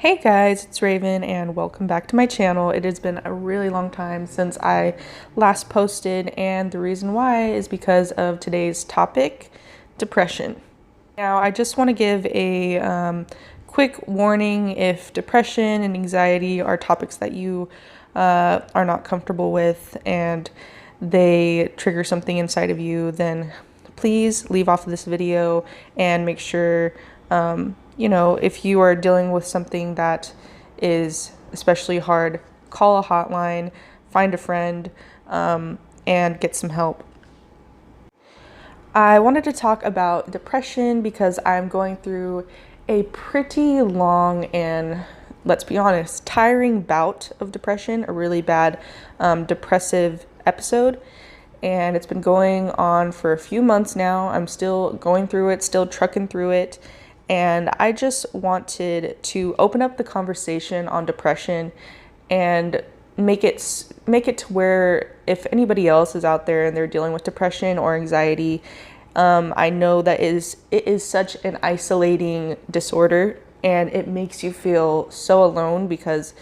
Hey guys, it's Raven and welcome back to my channel. It has been a really long time since I last posted, and the reason why is because of today's topic, depression. Now, I just want to give a quick warning. If depression and anxiety are topics that you are not comfortable with and they trigger something inside of you, then please leave off of this video and make sure if you are dealing with something that is especially hard, call a hotline, find a friend, and get some help. I wanted to talk about depression because I'm going through a pretty long and, let's be honest, tiring bout of depression, a really bad depressive episode. And it's been going on for a few months now. I'm still going through it, still trucking through it. And I just wanted to open up the conversation on depression and make it to where if anybody else is out there and they're dealing with depression or anxiety, I know that it is such an isolating disorder, and it makes you feel so alone because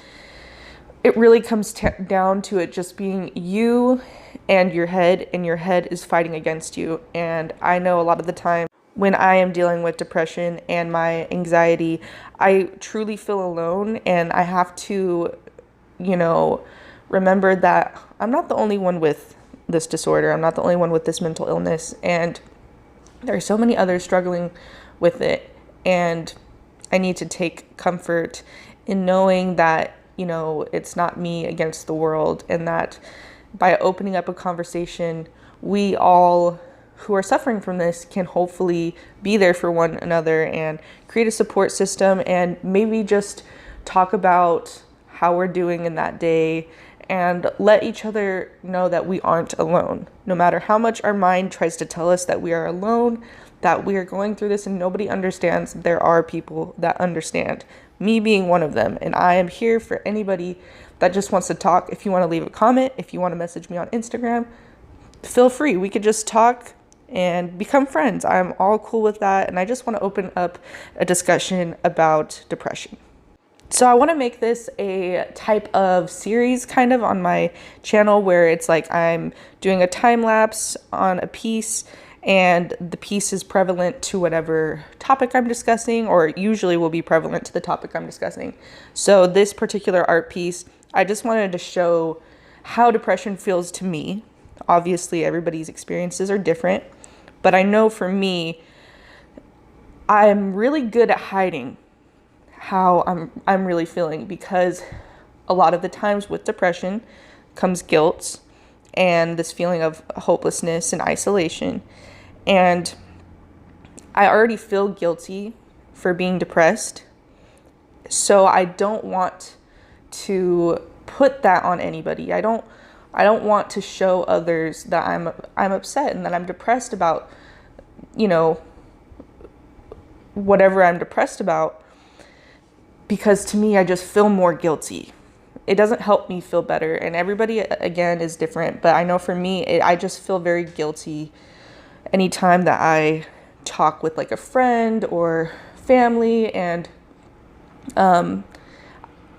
it really comes down to it just being you and your head is fighting against you. And I know a lot of the time when I am dealing with depression and my anxiety, I truly feel alone, and I have to, remember that I'm not the only one with this disorder. I'm not the only one with this mental illness, and there are so many others struggling with it. And I need to take comfort in knowing that, it's not me against the world, and that by opening up a conversation, we all who are suffering from this can hopefully be there for one another and create a support system, and maybe just talk about how we're doing in that day and let each other know that we aren't alone. No matter how much our mind tries to tell us that we are alone, that we are going through this and nobody understands, there are people that understand, me being one of them. And I am here for anybody that just wants to talk. If you want to leave a comment, if you want to message me on Instagram, feel free. We could just talk and become friends. I'm all cool with that. And I just want to open up a discussion about depression. So I want to make this a type of series kind of on my channel where it's like I'm doing a time lapse on a piece, and the piece is prevalent to whatever topic I'm discussing, or usually will be prevalent to the topic I'm discussing. So this particular art piece, I just wanted to show how depression feels to me. Obviously, everybody's experiences are different. But I know for me, I'm really good at hiding how I'm really feeling, because a lot of the times with depression comes guilt and this feeling of hopelessness and isolation. And I already feel guilty for being depressed, so I don't want to put that on anybody. I don't want to show others that I'm upset and that I'm depressed about, whatever I'm depressed about, because to me, I just feel more guilty. It doesn't help me feel better. And everybody, again, is different. But I know for me, I just feel very guilty anytime that I talk with like a friend or family. And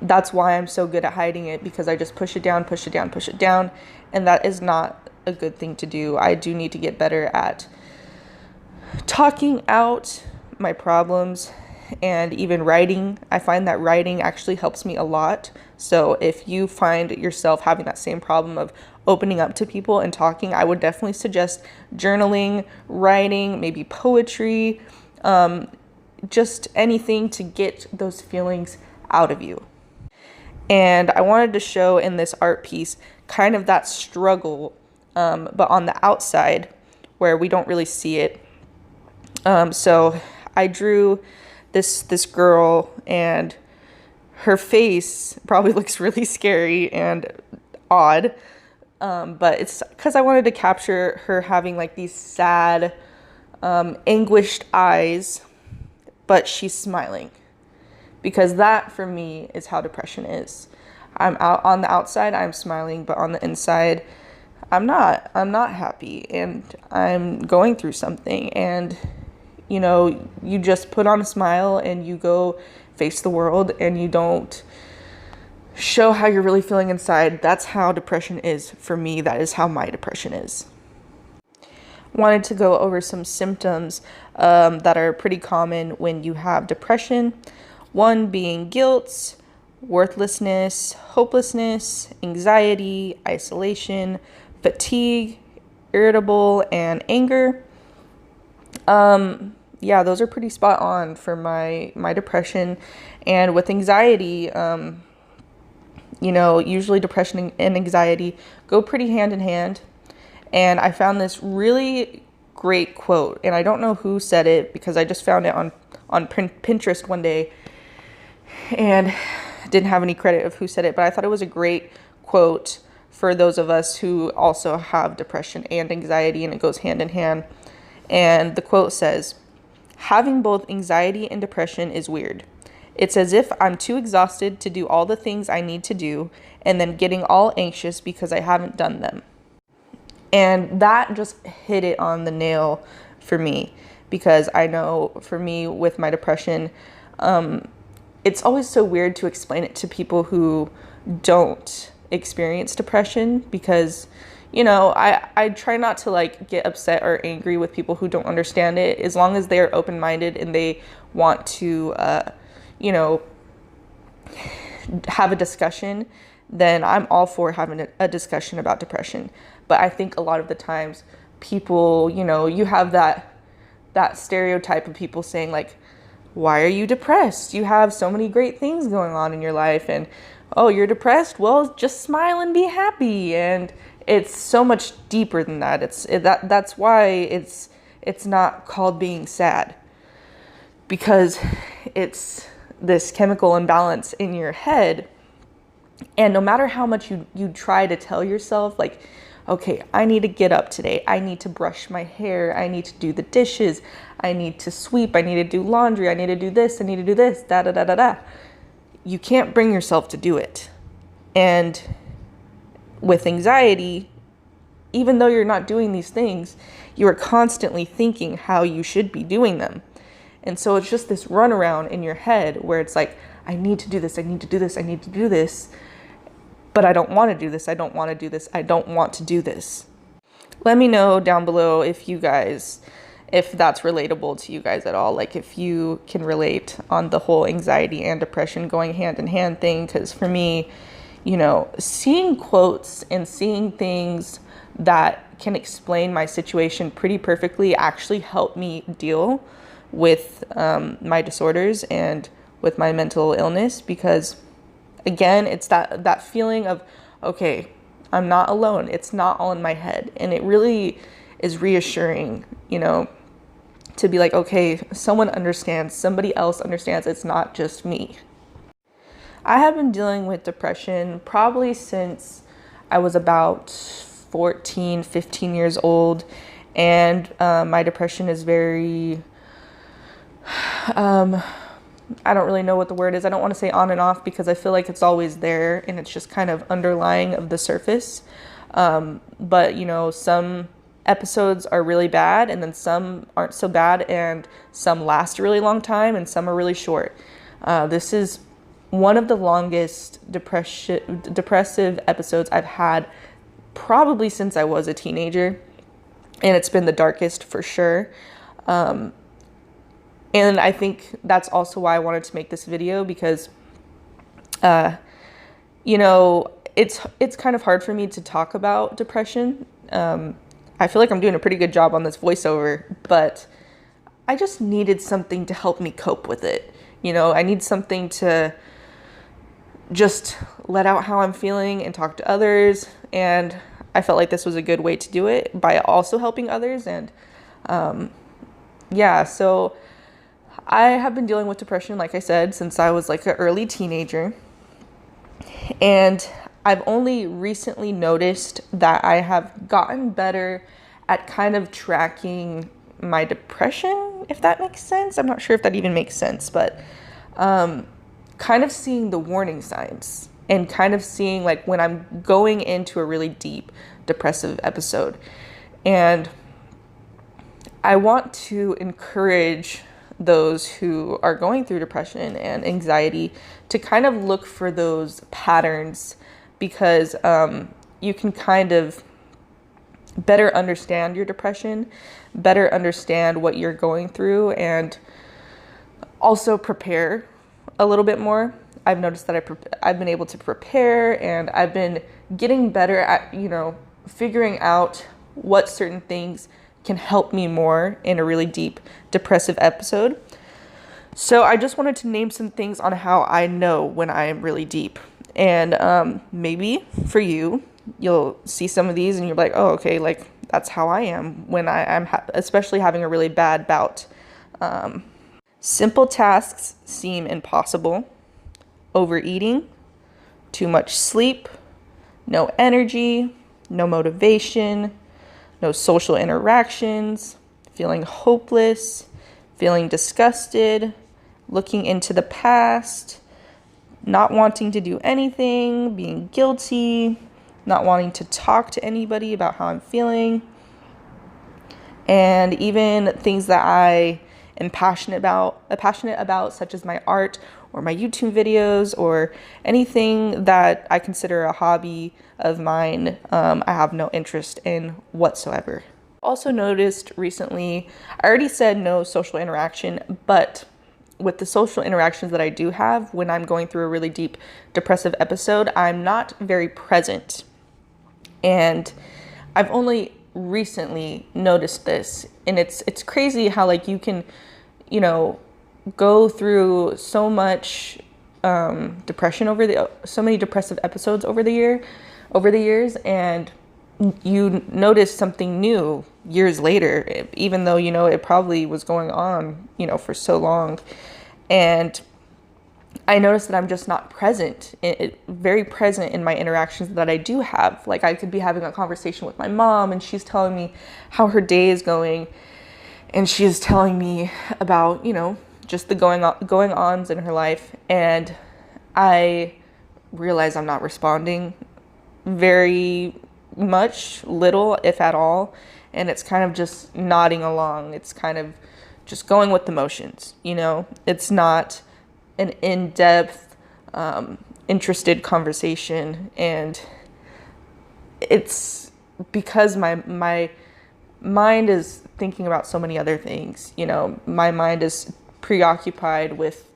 that's why I'm so good at hiding it, because I just push it down, push it down, push it down. And that is not a good thing to do. I do need to get better at talking out my problems and even writing. I find that writing actually helps me a lot. So if you find yourself having that same problem of opening up to people and talking, I would definitely suggest journaling, writing, maybe poetry, just anything to get those feelings out of you. And I wanted to show in this art piece kind of that struggle, but on the outside where we don't really see it. So I drew this girl, and her face probably looks really scary and odd. But it's because I wanted to capture her having like these sad, anguished eyes, but she's smiling. Because that, for me, is how depression is. I'm out on the outside, I'm smiling, but on the inside, I'm not happy, and I'm going through something. And you know, you just put on a smile and you go face the world and you don't show how you're really feeling inside. That's how depression is for me. That is how my depression is. Wanted to go over some symptoms that are pretty common when you have depression. One being guilt, worthlessness, hopelessness, anxiety, isolation, fatigue, irritable, and anger. Yeah, those are pretty spot on for my depression. And with anxiety, you know, usually depression and anxiety go pretty hand in hand. And I found this really great quote, and I don't know who said it because I just found it on Pinterest one day and didn't have any credit of who said it, but I thought it was a great quote for those of us who also have depression and anxiety, and it goes hand in hand. And the quote says, "Having both anxiety and depression is weird. It's as if I'm too exhausted to do all the things I need to do and then getting all anxious because I haven't done them." And that just hit it on the nail for me, because I know for me with my depression, it's always so weird to explain it to people who don't experience depression, because, you know, I try not to like get upset or angry with people who don't understand it, as long as they're open-minded and they want to, you know, have a discussion, then I'm all for having a discussion about depression. But I think a lot of the times people, you know, you have that stereotype of people saying like, "Why are you depressed? You have so many great things going on in your life." And, "Oh, you're depressed? Well, just smile and be happy." And it's so much deeper than that. That's why it's not called being sad, because it's this chemical imbalance in your head. And no matter how much you try to tell yourself, like, okay, I need to get up today, I need to brush my hair, I need to do the dishes, I need to sweep, I need to do laundry, I need to do this, I need to do this, da da da da da. You can't bring yourself to do it. And with anxiety, even though you're not doing these things, you are constantly thinking how you should be doing them. And so it's just this runaround in your head where it's like, I need to do this, I need to do this, I need to do this, but I don't want to do this, I don't want to do this, I don't want to do this. Let me know down below if that's relatable to you guys at all, like if you can relate on the whole anxiety and depression going hand in hand thing. Because for me, you know, seeing quotes and seeing things that can explain my situation pretty perfectly actually helped me deal with my disorders and with my mental illness, because again, it's that feeling of, okay, I'm not alone. It's not all in my head. And it really is reassuring, you know, to be like, okay, someone understands, somebody else understands. It's not just me. I have been dealing with depression probably since I was about 14, 15 years old. And my depression is very, I don't really know what the word is. I don't want to say on and off, because I feel like it's always there and it's just kind of underlying of the surface. But, you know, some episodes are really bad and then some aren't so bad, and some last a really long time and some are really short. This is one of the longest depressive episodes I've had probably since I was a teenager, and it's been the darkest for sure. And I think that's also why I wanted to make this video, because, you know, it's kind of hard for me to talk about depression. I feel like I'm doing a pretty good job on this voiceover, but I just needed something to help me cope with it. You know, I need something to just let out how I'm feeling and talk to others. And I felt like this was a good way to do it by also helping others. And yeah, so I have been dealing with depression, like I said, since I was like an early teenager. And I've only recently noticed that I have gotten better at kind of tracking my depression, if that makes sense. I'm not sure if that even makes sense, but kind of seeing the warning signs and kind of seeing like when I'm going into a really deep depressive episode. And I want to encourage those who are going through depression and anxiety to kind of look for those patterns, because you can kind of better understand your depression, better understand what you're going through, and also prepare a little bit more. I've noticed that I've been able to prepare, and I've been getting better at, figuring out what certain things can help me more in a really deep depressive episode. So I just wanted to name some things on how I know when I am really deep. And maybe for you, you'll see some of these and you're like, oh, okay, like that's how I am when I'm especially having a really bad bout. Simple tasks seem impossible. Overeating, too much sleep, no energy, no motivation, no social interactions, feeling hopeless, feeling disgusted, looking into the past, not wanting to do anything, being guilty, not wanting to talk to anybody about how I'm feeling, and even things that I am passionate about, such as my art or my YouTube videos or anything that I consider a hobby of mine, I have no interest in whatsoever. Also noticed recently, I already said no social interaction, but with the social interactions that I do have when I'm going through a really deep depressive episode, I'm not very present. And I've only recently noticed this, and it's crazy how like you can, go through so much depression so many depressive episodes over the years, and you notice something new years later, even though it probably was going on for so long. And I noticed that I'm just not very present in my interactions that I do have. Like I could be having a conversation with my mom and she's telling me how her day is going, and she's telling me about just the going-ons in her life, and I realize I'm not responding very much, little if at all, and it's kind of just nodding along. It's kind of just going with the motions. It's not an in-depth interested conversation, and it's because my mind is thinking about so many other things. My mind is preoccupied with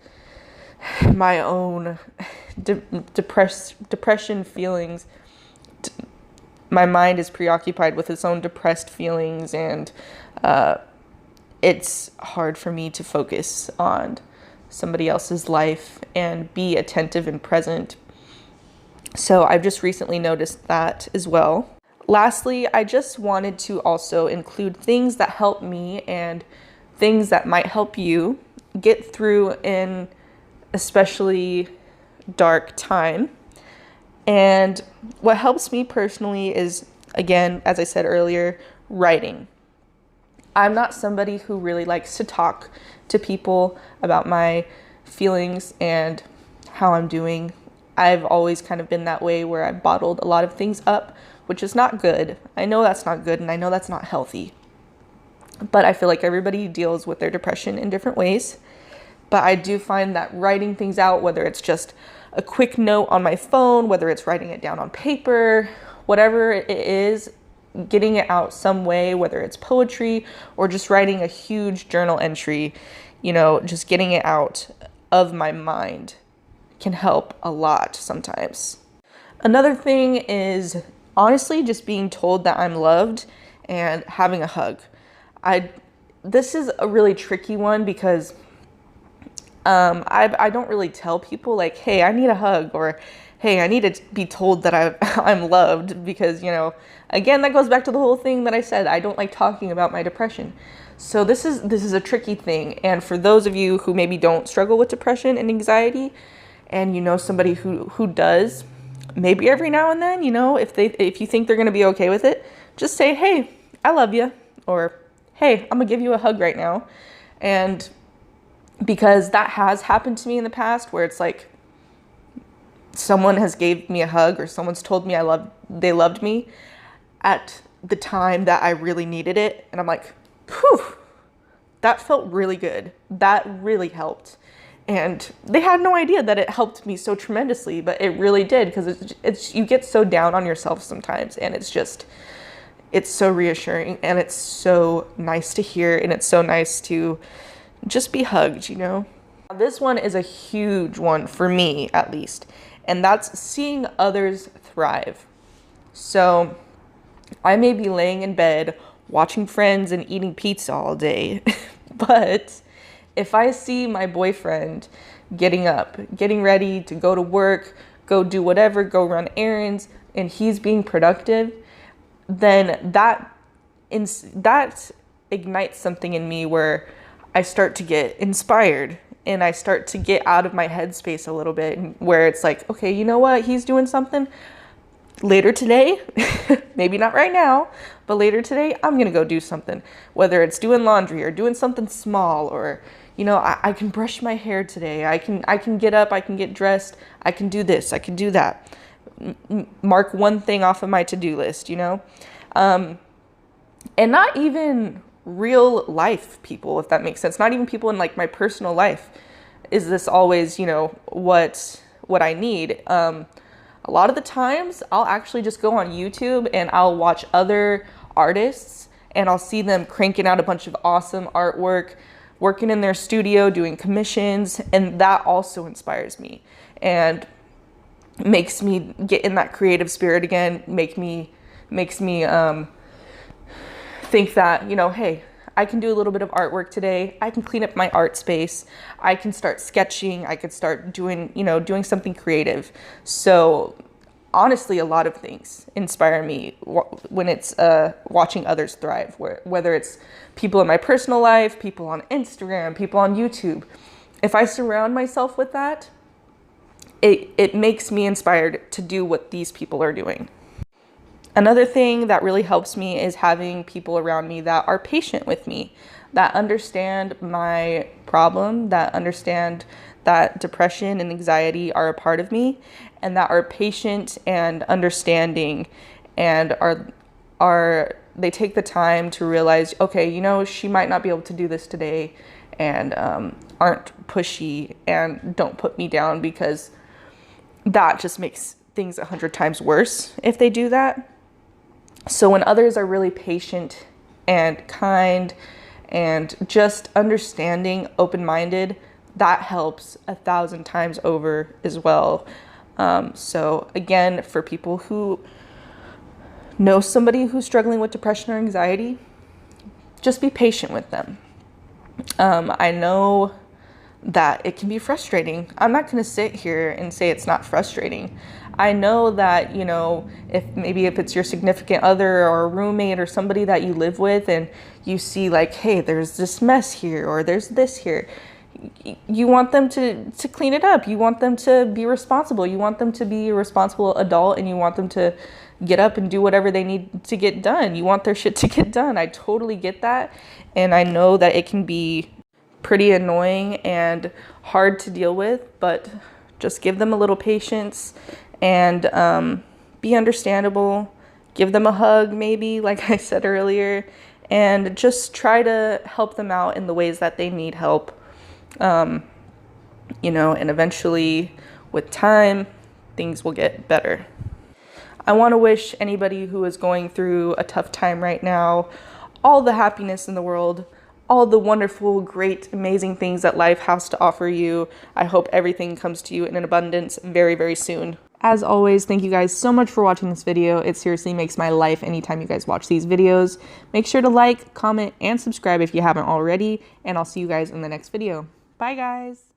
my own depression feelings. My mind is preoccupied with its own depressed feelings, and it's hard for me to focus on somebody else's life and be attentive and present. So I've just recently noticed that as well. Lastly, I just wanted to also include things that help me and things that might help you get through an especially dark time. And what helps me personally is, again, as I said earlier, writing. I'm not somebody who really likes to talk to people about my feelings and how I'm doing. I've always kind of been that way, where I've bottled a lot of things up, which is not good. I know that's not good, and I know that's not healthy. But I feel like everybody deals with their depression in different ways. But I do find that writing things out, whether it's just a quick note on my phone, whether it's writing it down on paper, whatever it is, getting it out some way, whether it's poetry or just writing a huge journal entry, just getting it out of my mind can help a lot sometimes. Another thing is honestly just being told that I'm loved and having a hug. This is a really tricky one because I don't really tell people like, hey, I need a hug, or hey, I need to be told that I'm loved, because, again, that goes back to the whole thing that I said. I don't like talking about my depression. So this is a tricky thing. And for those of you who maybe don't struggle with depression and anxiety, and somebody who does, maybe every now and then, if you think they're going to be okay with it, just say, hey, I love you, or hey, I'm gonna give you a hug right now. And because that has happened to me in the past, where it's like someone has gave me a hug, or someone's told me they loved me at the time that I really needed it, and I'm like, Whew, that felt really good. That really helped. And they had no idea that it helped me so tremendously, but it really did, because it's you get so down on yourself sometimes, and it's so reassuring, and it's so nice to hear, and it's so nice to just be hugged, you know? This one is a huge one for me, at least, and that's seeing others thrive. So I may be laying in bed watching Friends and eating pizza all day, but if I see my boyfriend getting up, getting ready to go to work, go do whatever, go run errands, and he's being productive, then that ignites something in me where I start to get inspired, and I start to get out of my headspace a little bit, where it's like, okay, you know what? He's doing something. Later today, maybe not right now, but later today, I'm gonna go do something, whether it's doing laundry or doing something small, or, you know, I can brush my hair today. I can get up, I can get dressed, I can do this, I can do that. Mark one thing off of my to-do list, you know? And not even real life people, if that makes sense. Not even people in like my personal life. Is this always, you know, what I need? A lot of the times I'll actually just go on YouTube and I'll watch other artists, and I'll see them cranking out a bunch of awesome artwork, working in their studio, doing commissions, and that also inspires me and makes me get in that creative spirit again, makes me think that, you know, hey, I can do a little bit of artwork today. I can clean up my art space. I can start sketching. I could start doing, you know, doing something creative. So honestly, a lot of things inspire me when it's watching others thrive, whether it's people in my personal life, people on Instagram, people on YouTube. If I surround myself with that, it makes me inspired to do what these people are doing. Another thing that really helps me is having people around me that are patient with me, that understand my problem, that understand that depression and anxiety are a part of me, and that are patient and understanding, and they take the time to realize, okay, you know, she might not be able to do this today, and aren't pushy and don't put me down, because that just makes things 100 times worse if they do that. So when others are really patient and kind and just understanding, open-minded, that helps 1,000 times over as well. So again, for people who know somebody who's struggling with depression or anxiety, just be patient with them. I know that it can be frustrating. I'm not going to sit here and say it's not frustrating. I know that, you know, if it's your significant other or a roommate or somebody that you live with, and you see like, hey, there's this mess here or there's this here, you want them to clean it up. You want them to be responsible. You want them to be a responsible adult, and you want them to get up and do whatever they need to get done. You want their shit to get done. I totally get that. And I know that it can be pretty annoying and hard to deal with, but just give them a little patience and be understandable. Give them a hug, maybe, like I said earlier, and just try to help them out in the ways that they need help. You know, and eventually with time, things will get better. I want to wish anybody who is going through a tough time right now all the happiness in the world, all the wonderful, great, amazing things that life has to offer you. I hope everything comes to you in an abundance very, very soon. As always, thank you guys so much for watching this video. It seriously makes my life anytime you guys watch these videos. Make sure to like, comment, and subscribe if you haven't already, and I'll see you guys in the next video. Bye, guys.